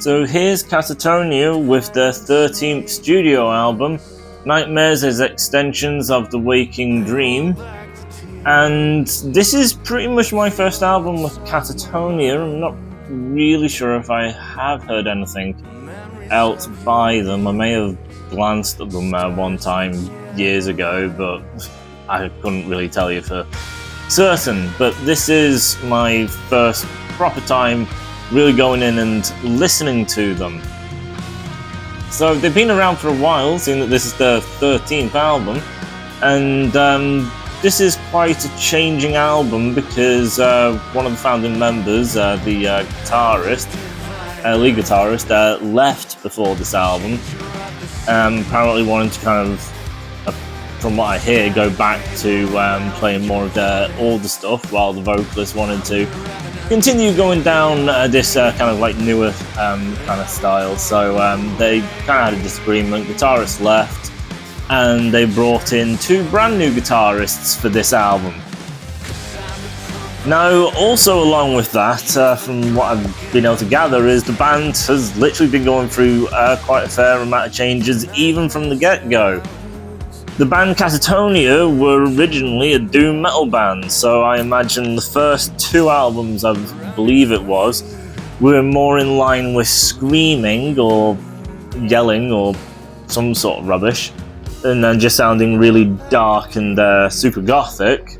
So here's Katatonia with their 13th studio album, Nightmares as Extensions of the Waking Dream. And this is pretty much my first album with Katatonia. I'm not really sure if I have heard anything else by them. I may have glanced at them one time years ago, but I couldn't really tell you for certain. But this is my first proper time really going in and listening to them. So they've been around for a while, seeing that this is their 13th album, and this is quite a changing album because one of the founding members, the guitarist, lead guitarist, left before this album. Apparently wanted to kind of, from what I hear, go back to playing more of their older stuff, while the vocalist wanted to continue going down this kind of like newer kind of style. So they kind of had a disagreement. Guitarist left, and they brought in two brand new guitarists for this album. Now, also along with that, from what I've been able to gather, is the band has literally been going through quite a fair amount of changes, even from the get-go. The band Katatonia were originally a doom metal band, so I imagine the first two albums, I believe it was, were more in line with screaming or yelling or some sort of rubbish, and then just sounding really dark and super gothic.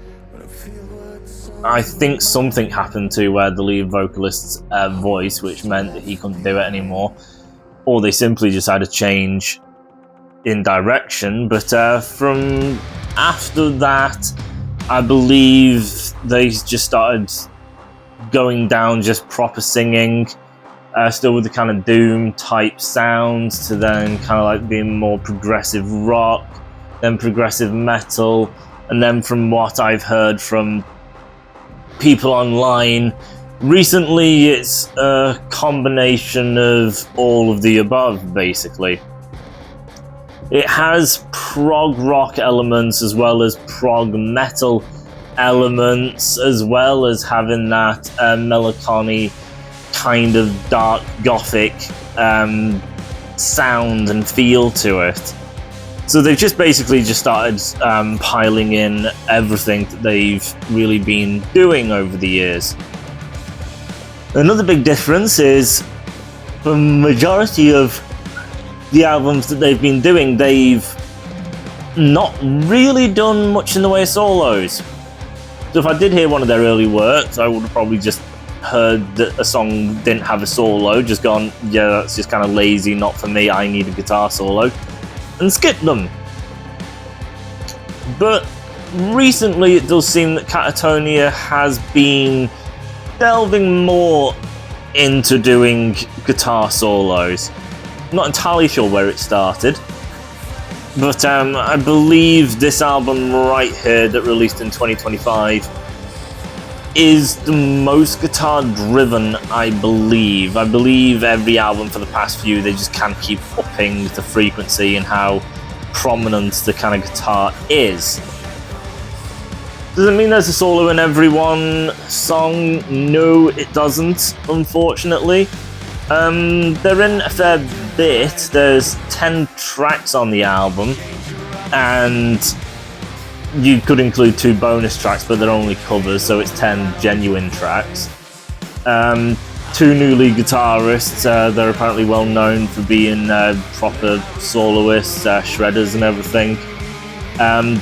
I think something happened to the lead vocalist's voice, which meant that he couldn't do it anymore, or they simply just had to change in direction. But from after that, I believe they just started going down just proper singing, still with the kind of doom type sounds, to then kind of like being more progressive rock, then progressive metal, and then from what I've heard from people online recently, it's a combination of all of the above, basically. It has prog rock elements as well as prog metal elements, as well as having that melancholy kind of dark gothic sound and feel to it. So they've just basically just started piling in everything that they've really been doing over the years. Another big difference is the majority of the albums that they've been doing, they've not really done much in the way of solos. So if I did hear one of their early works, I would have probably just heard that a song didn't have a solo, just gone, yeah, that's just kind of lazy, not for me, I need a guitar solo, and skip them. But recently it does seem that Katatonia has been delving more into doing guitar solos. I'm not entirely sure where it started, but I believe this album right here that released in 2025 is the most guitar driven, I believe. I believe every album for the past few, they just can't keep upping the frequency and how prominent the kind of guitar is. Does it mean there's a solo in every one song? No, it doesn't, unfortunately. They're in a fair bit. There's 10 tracks on the album, and you could include 2 bonus tracks, but they're only covers, so it's 10 genuine tracks. 2 new lead guitarists. They're apparently well known for being proper soloists, shredders and everything.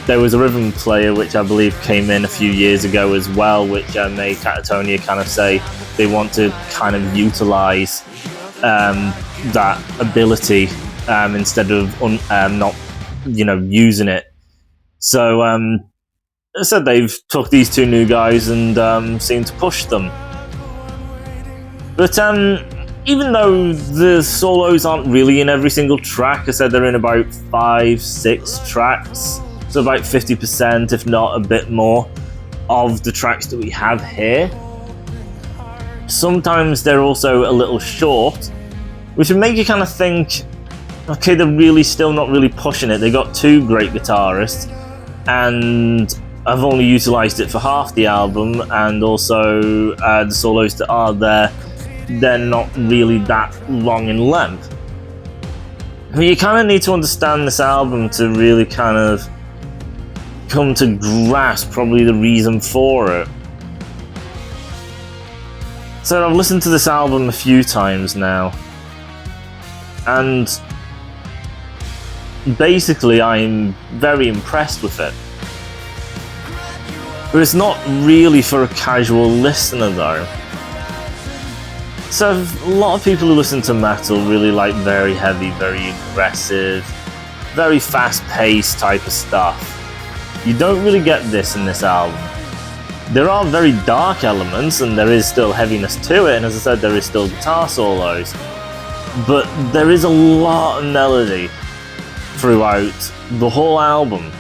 There was a rhythm player which I believe came in a few years ago as well, which made Katatonia kind of say they want to kind of utilize that ability instead of not using it. So as I said, they've took these 2 new guys and seem to push them. But even though the solos aren't really in every single track, I said they're in about 5-6 tracks, so about 50%, if not a bit more, of the tracks that we have here. Sometimes they're also a little short, which would make you kind of think, okay, they're really still not really pushing it. They got 2 great guitarists, and I've only utilised it for half the album, and also the solos that are there they're not really that long in length. But you kind of need to understand this album to really kind of come to grasp probably the reason for it. So I've listened to this album a few times now, and basically I'm very impressed with it. But it's not really for a casual listener though. So a lot of people who listen to metal really like very heavy, very aggressive, very fast-paced type of stuff. You don't really get this in this album. There are very dark elements and there is still heaviness to it, and as I said, there is still guitar solos. But there is a lot of melody throughout the whole album.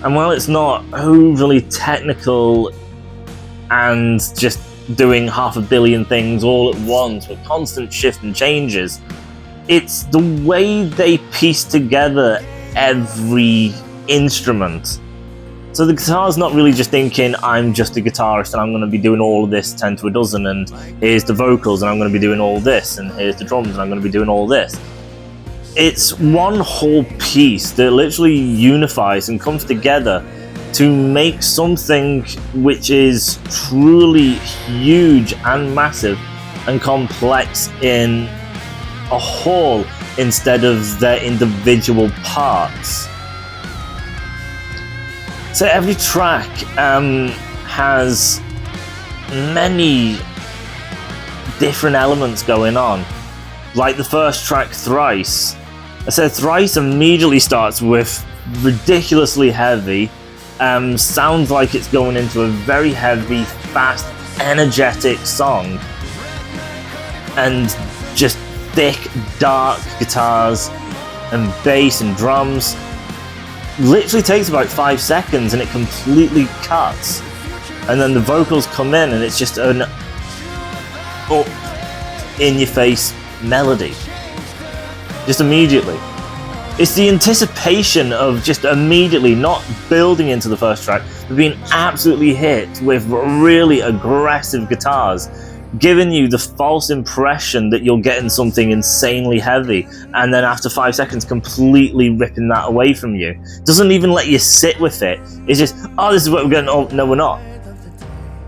And while it's not overly technical and just doing 500 million things all at once with constant shift and changes, it's the way they piece together every instrument. So the guitar's not really just thinking, I'm just a guitarist and I'm going to be doing all of this 10 to a dozen, and here's the vocals and I'm going to be doing all this, and here's the drums and I'm going to be doing all this. It's one whole piece that literally unifies and comes together to make something which is truly huge and massive and complex in a whole instead of their individual parts. So every track has many different elements going on. Like the first track, Thrice. I said Thrice immediately starts with ridiculously heavy, sounds like it's going into a very heavy, fast, energetic song, and just thick, dark guitars and bass and drums. Literally takes about 5 seconds and it completely cuts, and then the vocals come in and it's just an up in your face melody just immediately. It's the anticipation of just immediately not building into the first track but being absolutely hit with really aggressive guitars, giving you the false impression that you're getting something insanely heavy, and then after 5 seconds completely ripping that away from you. Doesn't even let you sit with it. It's just, oh, this is what we're getting. Oh, no, we're not.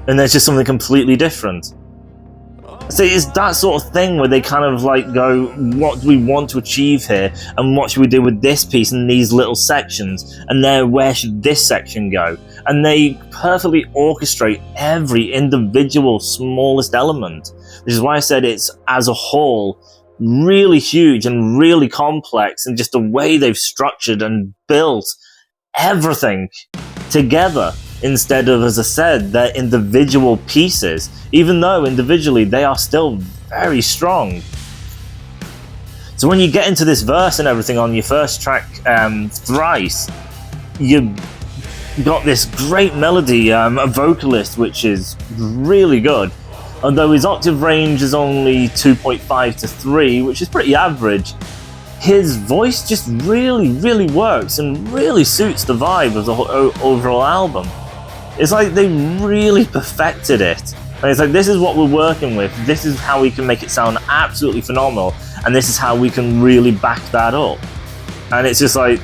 And there's just something completely different. So it's that sort of thing where they kind of like go, what do we want to achieve here, and what should we do with this piece in these little sections, and then where should this section go? And they perfectly orchestrate every individual smallest element, which is why I said it's, as a whole, really huge and really complex, and just the way they've structured and built everything together instead of, as I said, their individual pieces, even though individually they are still very strong. So when you get into this verse and everything on your first track, Thrice, you got this great melody, a vocalist which is really good, although his octave range is only 2.5 to 3, which is pretty average. His voice just really works and really suits the vibe of the whole overall album. It's like they really perfected it. And it's like, this is what we're working with, this is how we can make it sound absolutely phenomenal, and this is how we can really back that up. And it's just like,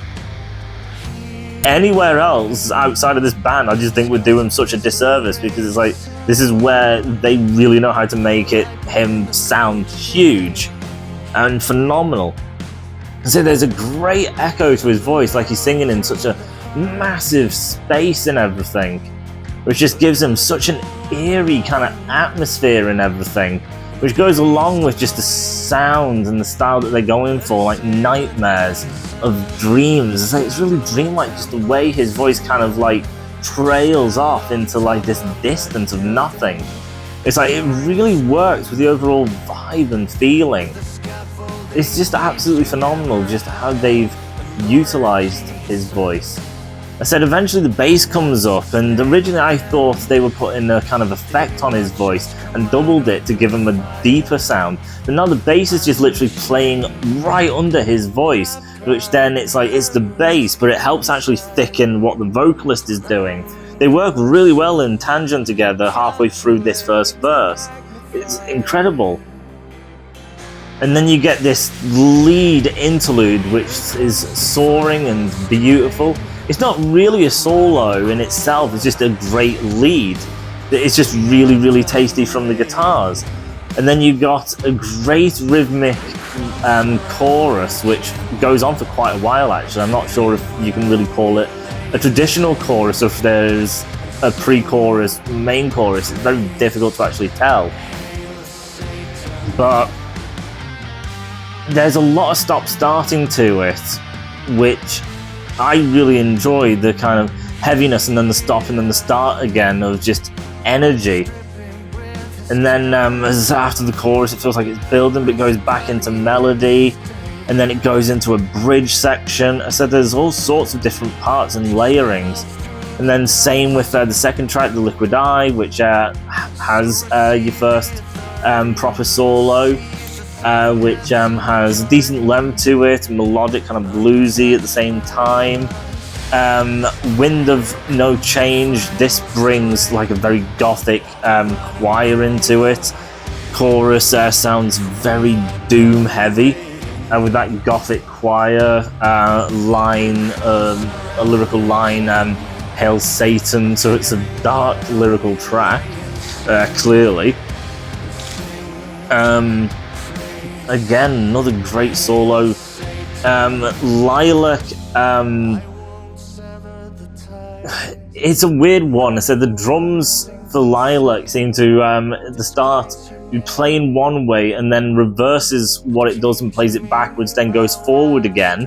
anywhere else outside of this band, I just think we're doing such a disservice, because it's like, this is where they really know how to make him sound huge and phenomenal. So there's a great echo to his voice, like he's singing in such a massive space and everything, which just gives him such an eerie kind of atmosphere and everything, which goes along with just the sound and the style that they're going for, like nightmares of dreams. It's like, it's really dreamlike, just the way his voice kind of like trails off into like this distance of nothing. It's like, it really works with the overall vibe and feeling. It's just absolutely phenomenal just how they've utilized his voice. I said eventually the bass comes up, and originally I thought they were putting a kind of effect on his voice and doubled it to give him a deeper sound, but now the bass is just literally playing right under his voice, which then it's like, it's the bass, but it helps actually thicken what the vocalist is doing. They work really well in tangent together halfway through this first verse. It's incredible. And then you get this lead interlude, which is soaring and beautiful. It's not really a solo in itself, it's just a great lead. It's just really, really tasty from the guitars. And then you got a great rhythmic chorus, which goes on for quite a while actually. I'm not sure if you can really call it a traditional chorus or if there's a pre-chorus, main chorus. It's very difficult to actually tell. But there's a lot of stop-starting to it, which I really enjoy, the kind of heaviness and then the stop and then the start again of just energy. And then as after the chorus, it feels like it's building, but it goes back into melody, and then it goes into a bridge section. I said there's all sorts of different parts and layerings. And then same with the second track, The Liquid Eye, which has your first proper solo, which has a decent length to it, melodic, kind of bluesy at the same time. Wind of No Change, this brings like a very gothic choir into it. Chorus sounds very doom heavy, with that gothic choir line, a lyrical line, Hail Satan, so it's a dark lyrical track, clearly. Again, another great solo. Lilac, it's a weird one. I said the drums for Lilac seem to, at the start, be playing one way and then reverses what it does and plays it backwards, then goes forward again,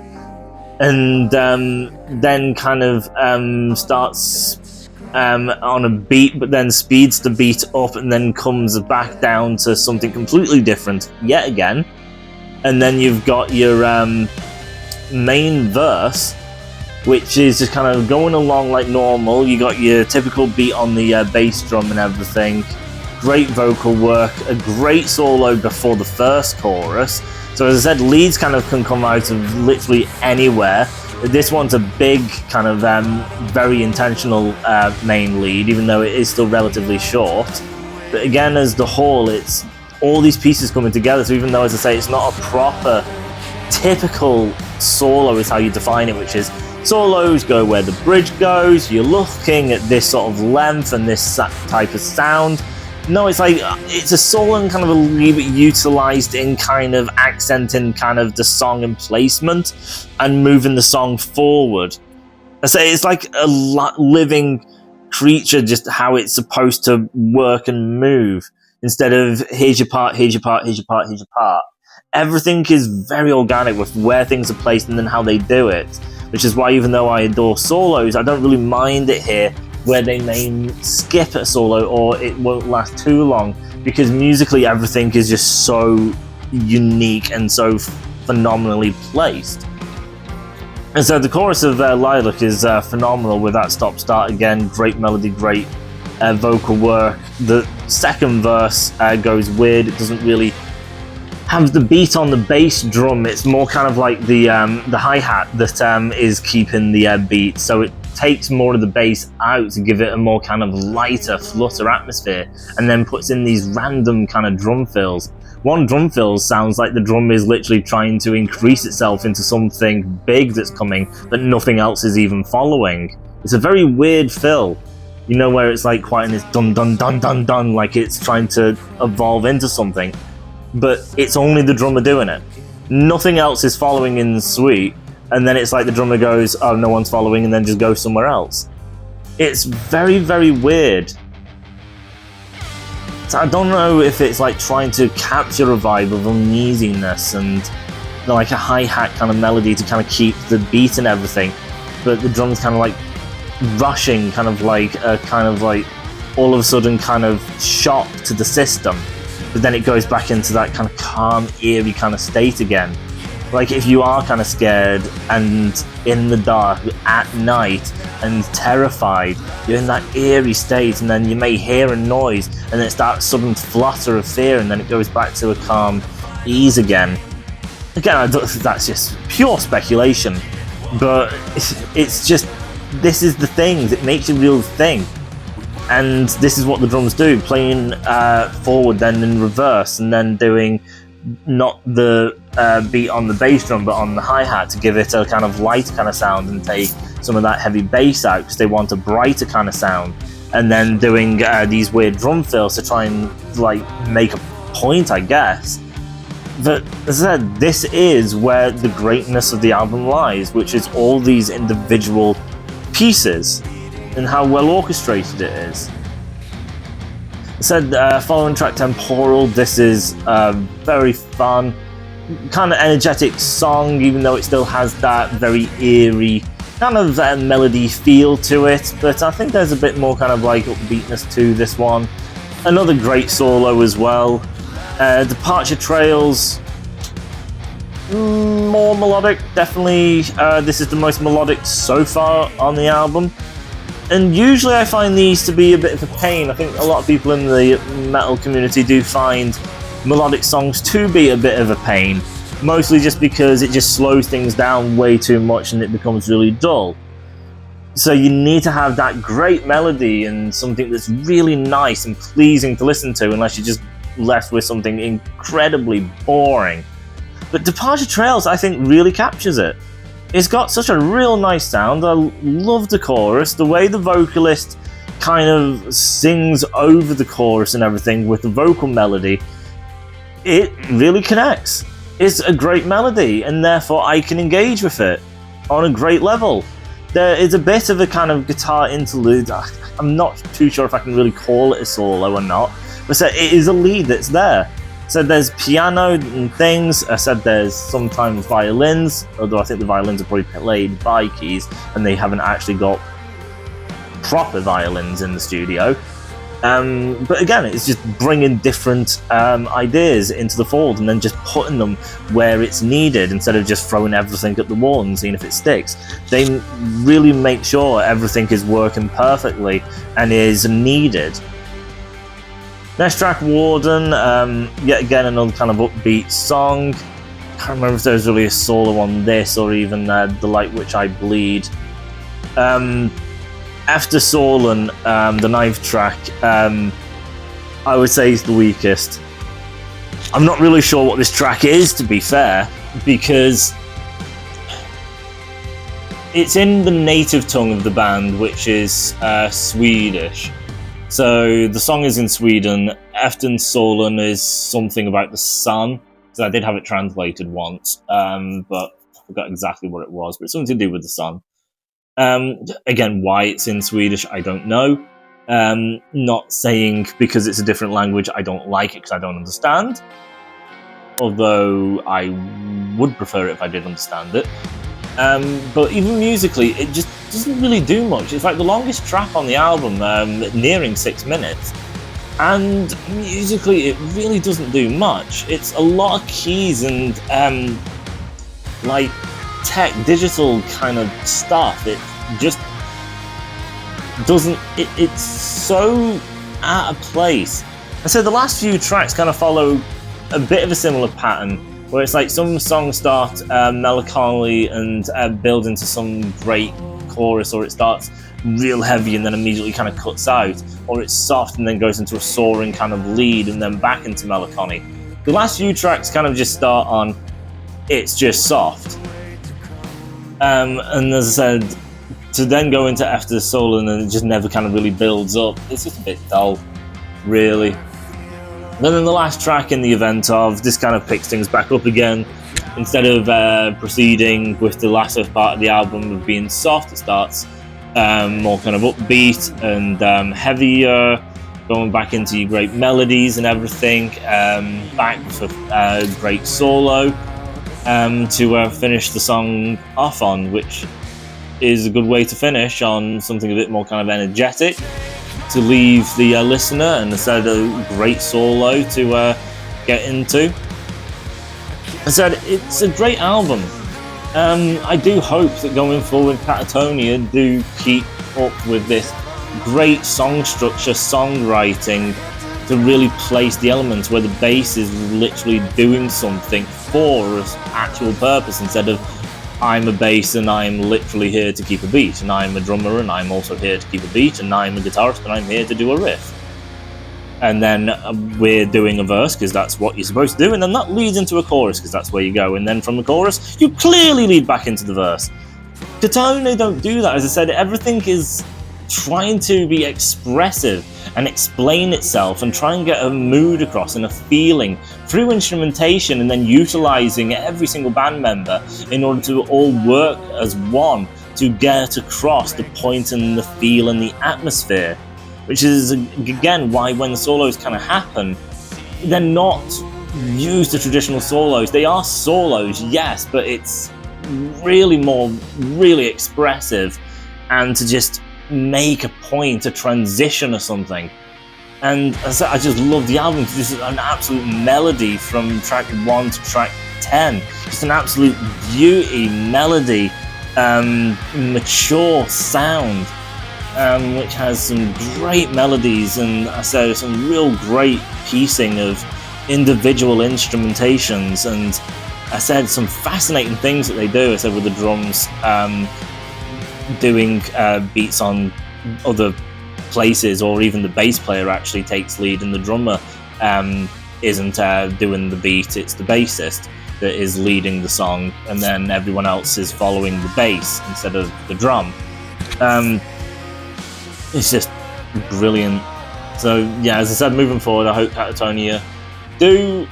and then kind of starts on a beat, but then speeds the beat up and then comes back down to something completely different yet again. And then you've got your main verse, which is just kind of going along like normal. You got your typical beat on the bass drum and everything. Great vocal work, a great solo before the first chorus. So as I said, leads kind of can come out of literally anywhere. This one's a big kind of very intentional main lead, even though it is still relatively short. But again, as the whole, it's all these pieces coming together. So even though, as I say, it's not a proper typical solo is how you define it, which is solos go where the bridge goes, you're looking at this sort of length and this type of sound. No, it's like, it's a solo and kind of a little bit utilized in kind of accenting kind of the song and placement and moving the song forward. I say it's like a living creature, just how it's supposed to work and move, instead of here's your part, here's your part, here's your part, here's your part. Everything is very organic with where things are placed and then how they do it. Which is why, even though I adore solos, I don't really mind it here, where they may skip a solo or it won't last too long, because musically everything is just so unique and so phenomenally placed. And so the chorus of Lilac is phenomenal with that stop-start again, great melody, great vocal work. The second verse goes weird, it doesn't really have the beat on the bass drum. It's more kind of like the hi-hat that is keeping the beat, so it takes more of the bass out to give it a more kind of lighter, flutter atmosphere, and then puts in these random kind of drum fills. One drum fill sounds like the drum is literally trying to increase itself into something big that's coming, but nothing else is even following. It's a very weird fill, you know, where it's like quite in this dun dun dun dun dun, like it's trying to evolve into something. But it's only the drummer doing it. Nothing else is following in suite, and then it's like the drummer goes, oh, no one's following, and then just goes somewhere else. It's very, very weird. So I don't know if it's like trying to capture a vibe of uneasiness and like a hi-hat kind of melody to kind of keep the beat and everything, but the drum's kind of like rushing, kind of like all of a sudden kind of shock to the system. But then it goes back into that kind of calm, eerie kind of state again. Like if you are kind of scared and in the dark at night and terrified, you're in that eerie state, and then you may hear a noise and then it's that sudden flutter of fear, and then it goes back to a calm ease again. Again, that's just pure speculation, but it's just, this is the thing that makes a real thing. And this is what the drums do, playing forward, then in reverse, and then doing not the beat on the bass drum, but on the hi-hat to give it a kind of light kind of sound and take some of that heavy bass out because they want a brighter kind of sound. And then doing these weird drum fills to try and like make a point, I guess. But as I said, this is where the greatness of the album lies, which is all these individual pieces and how well orchestrated it is. I said, following track Temporal, this is a very fun, kind of energetic song, even though it still has that very eerie kind of melody feel to it, but I think there's a bit more kind of like upbeatness to this one. Another great solo as well. Departure Trails, more melodic, definitely. This is the most melodic so far on the album. And usually I find these to be a bit of a pain. I think a lot of people in the metal community do find melodic songs to be a bit of a pain. Mostly just because it just slows things down way too much and it becomes really dull. So you need to have that great melody and something that's really nice and pleasing to listen to, unless you're just left with something incredibly boring. But Departure Trails, I think, really captures it. It's got such a real nice sound. I love the chorus, the way the vocalist kind of sings over the chorus and everything with the vocal melody. It really connects. It's a great melody, and therefore I can engage with it on a great level. There is a bit of a kind of guitar interlude. I'm not too sure if I can really call it a solo or not, but so it is a lead that's there. So there's piano and things. I said there's sometimes violins, although I think the violins are probably played by keys, and they haven't actually got proper violins in the studio. But again, it's just bringing different ideas into the fold and then just putting them where it's needed instead of just throwing everything at the wall and seeing if it sticks. They really make sure everything is working perfectly and is needed. Next track, Warden, yet again another kind of upbeat song. Can't remember if there's really a solo on this or even The Light Which I Bleed. After Solan, the ninth track, I would say is the weakest. I'm not really sure what this track is, to be fair, because it's in the native tongue of the band, which is Swedish. So the song is in Sweden. After Solan is something about the sun. So I did have it translated once, but I forgot exactly what it was, but it's something to do with the sun. Again, why it's in Swedish, I don't know. Not saying because it's a different language I don't like it because I don't understand. Although I would prefer it if I did understand it. But even musically, it just doesn't really do much. It's like the longest track on the album, nearing 6 minutes. And musically, it really doesn't do much. It's a lot of keys and like tech, digital kind of stuff. It just doesn't. It's so out of place. And so the last few tracks kind of follow a bit of a similar pattern, where it's like some songs start melancholy and build into some great chorus, or it starts real heavy and then immediately kind of cuts out, or it's soft and then goes into a soaring kind of lead and then back into melancholy. The last few tracks kind of just start on it's just soft. And as I said, to then go into After Solan and it just never kind of really builds up, it's just a bit dull, really. Then in the last track in the event of, this kind of picks things back up again. Instead of proceeding with the latter part of the album of being soft, it starts more kind of upbeat and heavier, going back into your great melodies and everything, back with a great solo to finish the song off on, which is a good way to finish on something a bit more kind of energetic, to leave the listener, and instead a great solo to get into. I said, it's a great album. I do hope that going forward, Katatonia do keep up with this great song structure, songwriting, to really place the elements where the bass is literally doing something for its actual purpose, instead of I'm a bass and I'm literally here to keep a beat, and I'm a drummer and I'm also here to keep a beat, and I'm a guitarist and I'm here to do a riff. And then we're doing a verse because that's what you're supposed to do, and then that leads into a chorus because that's where you go, and then from the chorus you clearly lead back into the verse. Katatonia don't do that. As I said, everything is trying to be expressive and explain itself and try and get a mood across and a feeling through instrumentation, and then utilizing every single band member in order to all work as one to get across the point and the feel and the atmosphere. Which is, again, why when the solos kind of happen, they're not used to traditional solos. They are solos, yes, but it's really expressive, and to just make a point, a transition or something. And as I said, I just love the album because this is an absolute melody from track 1 to track 10. Just an absolute beauty, melody, mature sound. Which has some great melodies, and I said some real great piecing of individual instrumentations, and I said some fascinating things that they do. I said with the drums, doing beats on other places, or even the bass player actually takes lead and the drummer isn't doing the beat, it's the bassist that is leading the song, and then everyone else is following the bass instead of the drum. It's just brilliant. So yeah, as I said, moving forward, I hope Katatonia do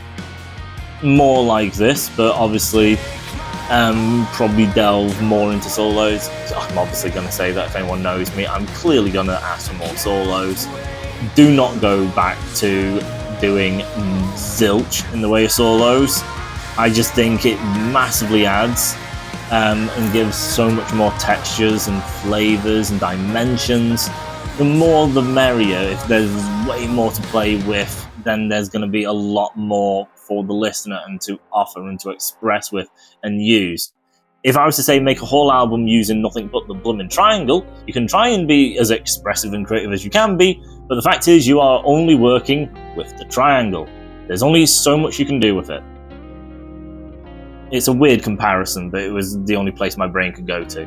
more like this, but obviously probably delve more into solos. I'm obviously going to say that if anyone knows me, I'm clearly going to ask for more solos. Do not go back to doing zilch in the way of solos. I just think it massively adds and gives so much more textures and flavors and dimensions. The more the merrier. If there's way more to play with, then there's going to be a lot more for the listener and to offer and to express with and use. If I was to say make a whole album using nothing but the blooming triangle, you can try and be as expressive and creative as you can be, but the fact is you are only working with the triangle. There's only so much you can do with it. It's a weird comparison, but it was the only place my brain could go to.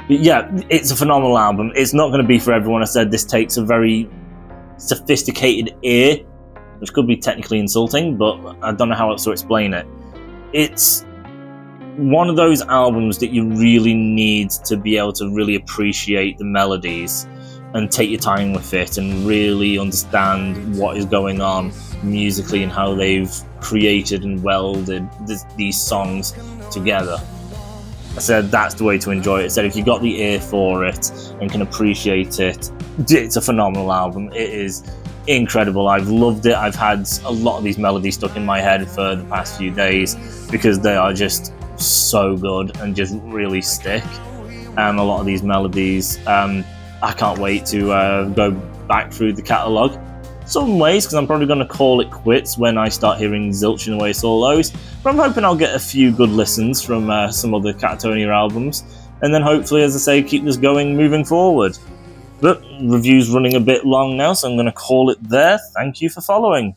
But yeah, it's a phenomenal album. It's not going to be for everyone. I said this takes a very sophisticated ear, which could be technically insulting, but I don't know how else to explain it. It's one of those albums that you really need to be able to really appreciate the melodies and take your time with it and really understand what is going on musically and how they've created and welded these songs together. I said that's the way to enjoy it. I said if you got the ear for it and can appreciate it, it's a phenomenal album. It is incredible. I've loved it. I've had a lot of these melodies stuck in my head for the past few days because they are just so good and just really stick. A lot of these melodies, I can't wait to go back through the catalogue. Some ways, because I'm probably going to call it quits when I start hearing zilch in the way solos, but I'm hoping I'll get a few good listens from some other Katatonia albums, and then hopefully, as I say, keep this going moving forward. But review's running a bit long now, so I'm going to call it there. Thank you for following.